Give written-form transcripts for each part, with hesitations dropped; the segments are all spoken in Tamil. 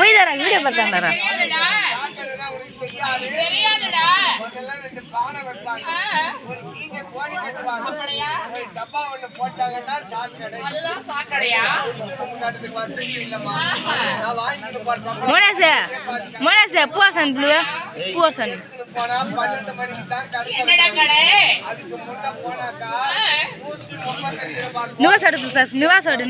போய்தாரா வீடியோ பார்த்தாண்டா தெரியாதுடா முதல்ல ரெண்டு பானை வைப்பாங்க ஒரு கீஞ்ச கோடி வைப்பாங்க ஒரு டப்பா ஒண்ணு போட்டாங்கன்னா சாக்கடை அதுதான் சாக்கடையா முன்னாடி வசதி இல்லம்மா நான் வாங்கிட்டு போறேன் மோனேசே பூசன் ப்ளூ பூசன் போனா 12 மணிக்கு தான் கடை என்னடா கடை அதுக்கு முன்ன போனாக்கா 135 ரூபாய் நிவாசோடு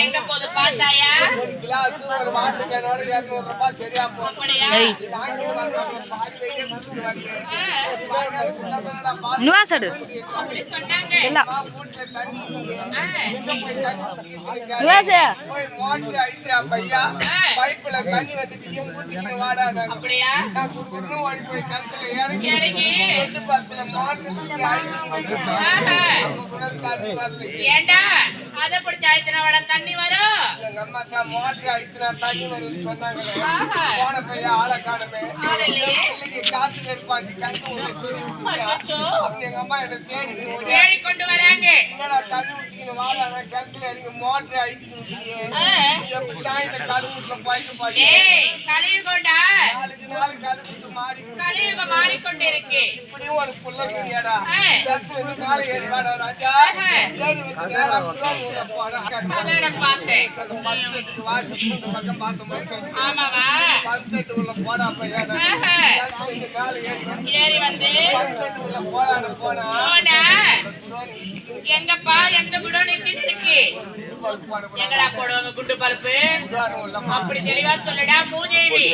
எங்க போது பார்த்தாயா ஒரு கிளாஸ் ஒரு வாட்டர் கேனோட 200 ரூபாய் சரியா போகும் அப்படியே வாங்கி வரணும் பாதி வெயிட் குடுத்து வரீங்க நிவாசோடு அப்படி சொன்னாங்க எல்லாம் வீட்ல தண்ணி எங்க போய் தண்ணி நிவாசே போய் மோட்டர் ஐட்ரா பையா பைப்ல தண்ணி வந்துட்டு ஊத்திட்டு வாடா அப்படியே நான் குடுன்னு ஓடி போய் கத்துல இறங்கி எட்டு பத்துல மோட்டர் தூக்கி அடிச்சு அப்ப கூட தண்ணி வரல ஏண்டா அத பிடிச்ச ஐட்ரா வாடா தண்ணி வரும் எங்க அம்மா தான் மோட்டர் ஐட்ரா தண்ணி வரும்னு சொன்னாங்க போன பையா ஆளை காணமே ஆளலையே காத்து நெருப்பாங்க கண்ணு உள்ள சொல்லி அப்ப எங்க அம்மா என்ன தேடி கொண்டு வராங்க என்னடா தண்ணி ஊத்தின்னு வாடா நான் கத்துல இறங்கி மோட்டர் ஐட்ரா ஊத்தியே எப்படி தான் இந்த கழுவுல போயிட்டு பாரு ஏய் கலியுகடா நாலு கழுவுக்கு மாறிக்கொண்டே இருக்கு இப்படி ஒரு புள்ள கிரியாடா இந்த கால ஏறி வாடா ராஜா ஏறி வந்து நேரா குளோல போடா அதட பார்த்தேன் அந்த பச்சைக்கு வாசி இந்த பக்கம் பார்த்தோம் ஆமாவா பச்சைக்கு உள்ள போடா பையா இந்த கால ஏறி வந்து பச்சைக்கு உள்ள போனா எங்கப்பா எங்க குடோன் இருக்கு எங்கடா போடுவாங்க குண்டு பல்பு அப்படி தெளிவா சொல்லடா மூதேவி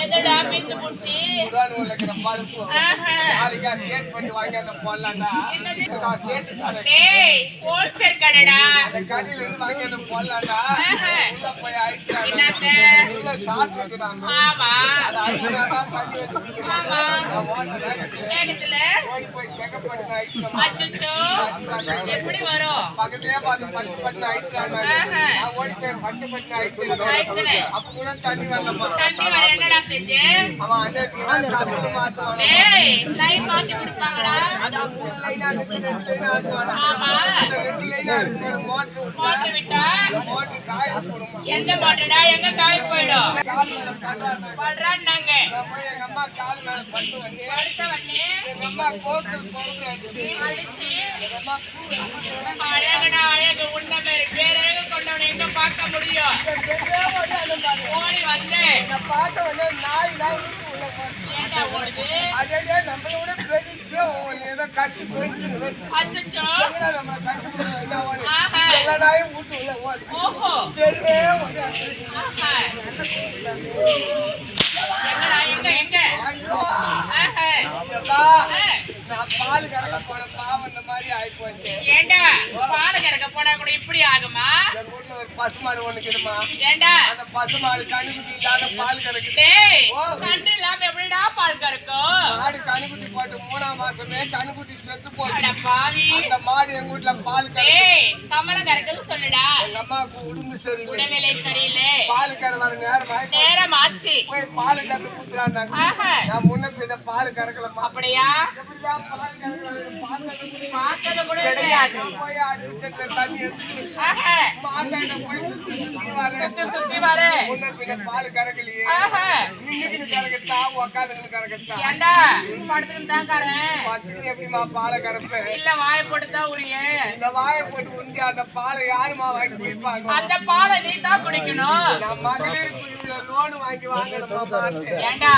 எதடா பிந்து புடிச்சி ஹோல்சேல் கடைடா ஆமா எப்படி வரும் பக்கத்திலே பாத்து பட்டு பட்டு ஐட்றானே நான் ஓடி போய் பட்டு பட்டு ஐட்றேன் அப்ப கூட தண்ணி வரலமா தண்ணி வர என்னடா செஞ்சே அவன் அன்னைக்கு தான் சாப்பிட்டு மாத்துவான் டேய் லைன் மாத்தி குடிப்பாங்கடா அத மூணு லைனா இருக்கு ரெண்டு லைனா ஆடுவானா ஆமா அந்த ரெண்டு லைனா இருக்கு மோட்டர் விட்டா மோட்டர் காய போடுமா எந்த மோட்டர்டா எங்க காய போய்டும் பண்றாங்க நம்ம எங்க அம்மா கால் மேல பட்டு வந்து அடுத்த வண்ணே எங்க அம்மா கோக்கல் பவுடர் அடிச்சு எங்க அம்மா அழகடா அழகு உண்மை பேரழக கொண்டவனை எங்க பார்க்க முடியும் ஓடி வந்தேன் நான் பார்த்த உடனே நாய் ஏண்டா ஓடுது அதே நம்மளோட பெரிய ஏதோ காட்சி போயிட்டு அச்சோ நம்ம காட்சி எல்லா நாயும் ஊட்டு உள்ள ஓடு ஓஹோ தெரியவே எங்க நான் பால் கறக்க போன பாவம் மாதிரி ஆயிப்போச்சு ஏண்டா பால் கறக்க போனா கூட இப்படி ஆகுமா எங்க வீட்டுல ஒரு பசுமாடு ஒண்ணு இருக்குமா ஏண்டா அந்த பசுமாடு கண்ணுக்குட்டி இல்லாத பால் கறக்கு டேய் கண்ணு இல்லாம எப்படிடா பால் கறக்கும் மாடு கண்ணுக்குட்டி போட்டு 3ஆம் மாசமே கண்ணுக்குட்டி செத்து போச்சு அட பாவி அந்த மாடு எங்க வீட்டுல பால் கறக்கு டேய் கமல கறக்குது சொல்லுடா எங்க அம்மாக்கு உடம்பு சரியில்லை உடல்நிலை சரியில்லை பால் கற வர நேரம் ஆச்சு போய் பால் கறந்து குத்துறாங்க நான் முன்ன பின்ன பால் கறக்கலமா அப்படியா எப்படிதான் பால் கறக்குறாங்க, பார்த்தது கூட இல்ல. நான் போய் அடுத்த செட்ல தண்ணி எடுத்து ஆஹா. மாட்டாண்ட போய் சுத்தி சுத்தி வரேன். சுத்தி வர. முன்ன பின்ன பால் கறக்கலையே. ஆஹா. நின்னுக்கிட்டு கறக்கத்தா, உக்காந்துக்கிட்டு கறக்கத்தா? ஏண்டா படுத்துக்கிட்டு தான் காரன். பத்துக்கு எப்படிமா பாலை கறப்பேன்? இல்ல வாயை போட்டுதான் உரிய. இந்த வாயை போட்டு உண்டி அந்த பாலை யாருமா வாங்கி குடிப்பாங்க? அந்த பாலை நீ தான் குடிக்கணும். நான் மகளிர் குழுவில லோன் வாங்கி வாங்கணுமா மாட்டேன். ஏண்டா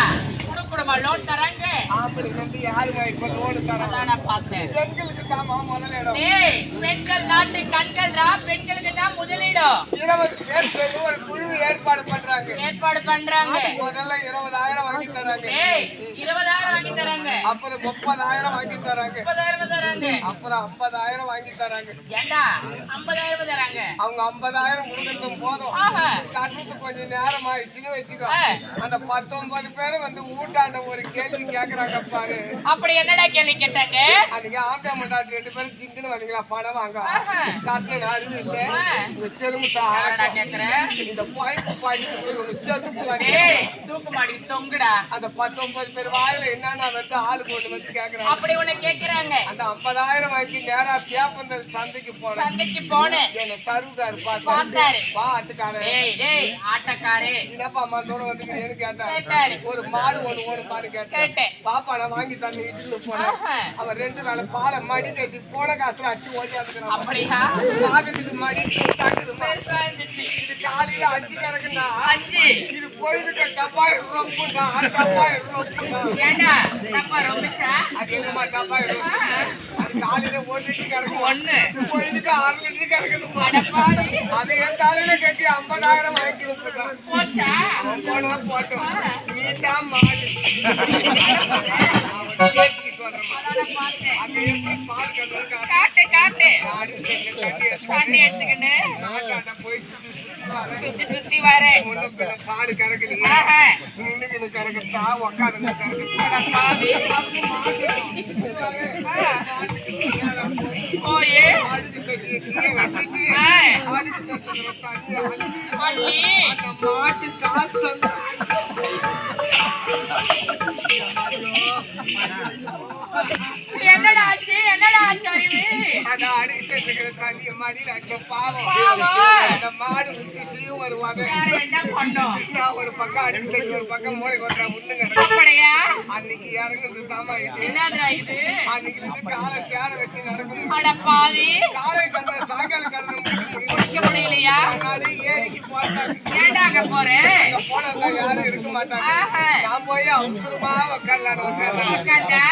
குடுக்குறமா லோன் தராங்க. ஆம்பளைக்கு வந்து யாருமா இப்ப லோன் தராங்க? அதான் நான் பார்த்தேன். பெண்களுக்கு தாமா முதலிடம். டேய் பெண்கள் நாட்டு கண்கள்ரா, பெண்களுக்கு தான் முதலிடம். 20 பேர் சேர்ந்து ஒரு குழு ஏற்பாடு பண்றாங்க. ஏற்பாடு பண்றாங்க. முதல்ல 20,000 வாங்கி தராங்க. டேய் 20,000 வாங்கி தராங்க. அப்புறம் 30,000 வாங்கி தராங்க. 30,000 தராங்க. அப்புறம் 50,000 வாங்கி தராங்க. ஏண்டா 50,000 தராங்க. அவங்க 50,000 கொடுக்கறதும் போதும். ஆஹா. கட்டுறது கொஞ்சம் நேரம் ஆயிடுச்சுன்னு வச்சுக்கோ. அந்த 19 பேரும் வந்து ஊட்டாண்ட ஒரு கேள்வி கேக்குறாங்க பாரு. அப்படி என்னடா கேள்வி கேட்டாங்க? அன்னைக்கு ஆம்பளை மண்டாட்டி 2 பேரும் சிங்குன்னு வந்தீங்களா பணம் வாங்க. ஆஹா. கட்டின அறிவு இல்ல. இந்த செலுமுத்த யாரடா கேக்குற? இந்த பாய்ப்பு பாய்ப்பு போய் ஒரு செத்துப்பு வாங்கி. டேய் தூக்கு மாடி தொங்குடா. அந்த 19 பேர் வாயில என்னன்னா வந்து ஆளு கொண்டு வந்து கேக்குறாங்க. அப்படி உன்னை கேக்குறாங்க. அந்த 50,000 வாங்கி நேரா பேப்பந்தல் சந்தைக்கு போறேன். சந்தைக்கு போனேன். என்ன தருகாரு பார்த்தாரு. வா ஆட்டுக்காரன். டேய் ஆட்டக்காரே என்னப்பா அம்மாத்தோட வந்துக்கிறேன்னு கேட்டாரு. கேட்டாரு. ஒரு மாடு ஒரு மாடு கேட்டேன். கேட்டேன். பாப்பா நான் வாங்கி தந்து இட்டுல போனேன். ஆஹா. அவன் 2 வேளை பாலை மடி கட்டி போன காசுல அடிச்சு ஓடியாந்துக்கிறான். அப்படியா? பாக்கத்துக்கு மடி தாக்குதுமா. பெருசா இருந்துச்சு. இது காலையில 5 கறக்குன்னா 5. இது போயிட்டு டப்பாய் ரொம்புனா டப்பாய் ரொம்புனா. ஏண்டா டப்பா ரொம்பச்சா? அது என்னமா டப்பாய் ரொம்பு? அது காலையில 1 லிட்டர் கறக்கு. 1. போயிட்டு 6 லிட்டர் கறக்குதுமா. அடப்பாவி. அதை என் தலையில கட்டி 50,000 வாங்கி விட்டுறான். போச்சா? அவன் போனா போட்டோம். நீ தான் மாடு. அவன் கேட்டு சொல்றான். அதான பார்த்தேன். அங்க எப்படி பால் கறக்கு? காட்டு காட்டு. ஆடி கட்டி தண்ணி எடுத்துக்கின்னு நாட்டாண்ட போய் சுத்தி சுத்தி வரேன். சுத்தி சுத்தி வரேன். முன்ன பின்ன பால் கறக்கலையே. ஆஹா. நின்னுக்கின்னு கறக்கத்தா, உக்காந்துக்கின்னு கறக்கத்தா. அடப்பாவி. போய் ஆடுக்கு கட்டிய கீழே வச்சுட்டு, ஆடுக்கு கட்டுற தண்ணி அள்ளி, பள்ளி அந்த மாட்டு கால் சந்து. என்னடா ஆச்சு? என்னடா ஆச்சு அறிவு? அந்த அடிக்கு சேர்த்துக்கிற தண்ணிய மடியில அடிச்ச பாவம். பாவம். அந்த மாடு விட்டு சீவு வருவாங்க. வேற என்ன பண்ணோம்? நான் ஒரு பக்கம் அடிக்கு சேர்த்து ஒரு பக்கம் மூளை கொட்டா உண்ணு கிடக்கு. அப்படியா? அன்னைக்கு இறங்குறது தாமா இது. என்னடா இது? அன்னைக்கு இருந்து காலை சேர வச்சு நடக்கும். அடப்பாவி. காலை கண்ண சாயங்கால கண்ண குடிக்க முடியலையா? ஏரிக்கு போட்டாங்க. ஏண்டா அங்க போறேன்? அங்க போனா யாரும் இருக்க மாட்டாங்க. ஆஹா. நான் போய் அவசரமா உட்காரலான்னு உட்கார்ந்தேன். உட்கார்ந்தா?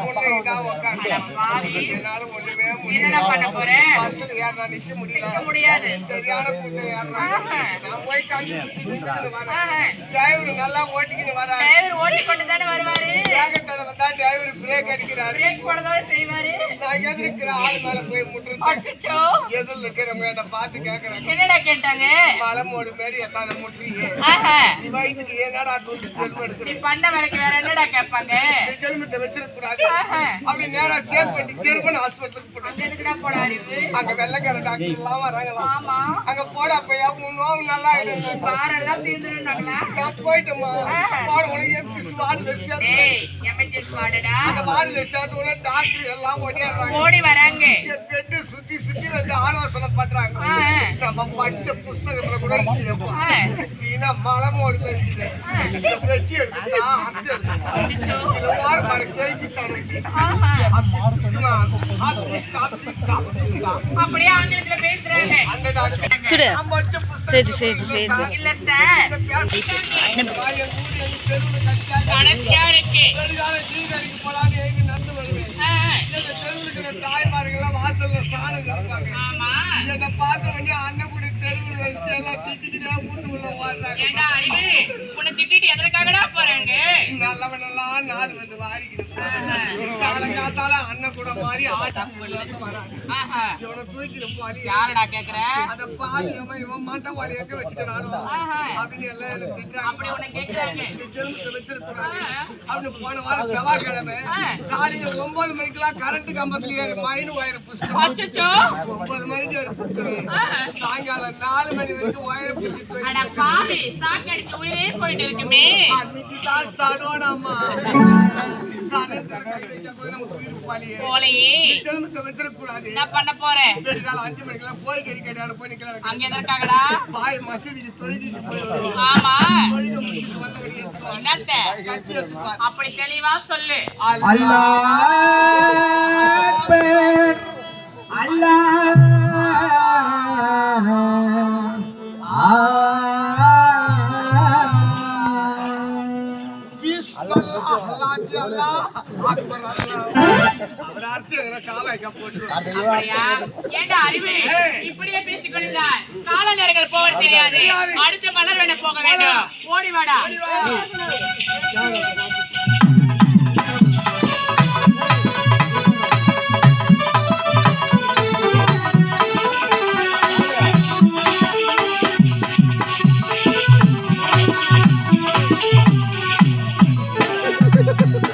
முன்னே தான் உட்கார்ந்தேன். அடப்பாவி. என்னால ஒண்ணுமே என்னடா பண்ண போறேன்? பஸ்ல ஏறினா நிக்க முடியல. நிக்க முடியாது. சரியான கூட்டம் ஏறினா. ஆஹா. நான் போய் கண்டு சுத்தி நின்னுக்கிட்டு வரேன். ஆஹா. டிரைவர் நல்லா ஓட்டிக்கிட்டு வராரு. டிரைவர் ஓட்டிக்கொண்டு தானே வருவாரு. வேகத்தோட வந்தா டிரைவர் பிரேக் அடிக்கிறாரு. பிரேக் போடுறதோட செய்வாரு. நான் எதிர்க்கிற ஆளு மேல போய் முட்டுறேன். அச்சச்சோ. எதிரில் இருக்கிறவங்க என்ன பார்த்து கேக்குறாங்க. என்னடா கேட்டாங்க? மலை மோடு மாரி எத்தான முட்டுறீங்க. ஆஹா. நீ வயிற்றுக்கு ஏனாடா துண்டு ஜெல்ம நீ எடுக்கிற. பண்ண வேலைக்கு வேற என்னடா கேட்பாங்க? நீ ஜெல்மத்தை வச்சிருக்க கூடாது. ஆஹா. அப்படி நேரா சேர் பண்ணி ஜெர்மன் ஹாஸ்பிட்டலுக்கு போனாங்க. அங்க எதுக்குடா போட அறிவு? அங்க வெள்ளைக்கார டாக்டர் எல்லாம் வராங்களாம். ஆமா. அங்க போட அப்பயா உன் நோவு நல்லா ஆயிடும். பாரெல்லாம் தீர்ந்துருந்தாங்களா? நான் போயிட்டோமா போட உனக்கு எப்படி வார்டுல சேர்த்து டேய் எமர்ஜென்சி வார்டுடா. அந்த வார்டுல சேர்த்து உடனே டாக்டர் எல்லாம் ஓடியாடுறாங்க. ஓடி வராங்க. என் பெட்டு சுத்தி சுத்தி வந்து ஆலோசனை பண்றாங்க. நம்ம படிச்ச புஸ்தகத்துல கூட இல்லையப்பா. நீனா மலை மோடு தெரிஞ்சுது. வெட்டி எடுத்துட்டா அரைச்சு எடுத்துட்டா. அச்சச்சோ. இதுல ஓரமான கேள்வித்தானே. ஆஹா. அப்படியே ஆங்கிலத்துல பேசுறாங்க. அந்த டாக்டர் சுடு. நான் படிச்ச சரி சரி சரி. இல்ல சார் கடைசியா இருக்கு. தாய்மார்கள்லாம் வாசல்ல சாணம் இருப்பாங்க. ஆமா. என்ன பார்த்த உடனே அண்ணன் கூட தெருவில் வச்சு எல்லாம் திட்டிக்கிட்டே வீட்டுக்குள்ள வாடுறாங்க. ஏண்டா அறிவு? உன்னை திட்டிட்டு எதற்காகடா போறாங்க? நல்லவனெல்லாம் நாள் வந்து வாரிக்கிட்டு காலங்காத்தால அண்ணன் கூட மாறி ஆட்டா வராங்க. ஆஹா. இவனை தூக்கிட்டு போய் யாரடா கேக்குற? அந்த பாதி இவன் மாட்ட வாழி எங்க வச்சுக்கிறானோ ஆஹா. அப்படின்னு எல்லாம் திட்டுறாங்க. அப்படி உன்னை கேக்குறாங்க. ஜென்மத்தை வச்சிருக்கிறாங்க. அப்படி போன வாரம் செவ்வாய்க்கிழமை காலையில 9 மணிக்கெல்லாம் கரண்ட் கம்பத்துல ஏறி மைனு வயரை புடிச்சு அச்சச்சோ. 9 மணிக்கு ஏறி புடிச்சிருவேன். சாயங்காலம் 4 மணி வரைக்கும் வயரை புடிச்சு அட பாவி சாக்கடிச்சு உயிரே போயிட்டு இருக்குமே. அன்னைக்கு தான் சடோனாமா போலையே என்ன பண்ண போற அங்க எதற்காகடா ஆமா என்னத்த அப்படி தெளிவா சொல்லு அப்படியா ஏண்டா அறிவு இப்படியே பேசிக் கொண்டிருந்தாய் கால நேரங்கள் போவது தெரியாது அடுத்த மலர் வேண போக வேண்டும் ஓடி வாடா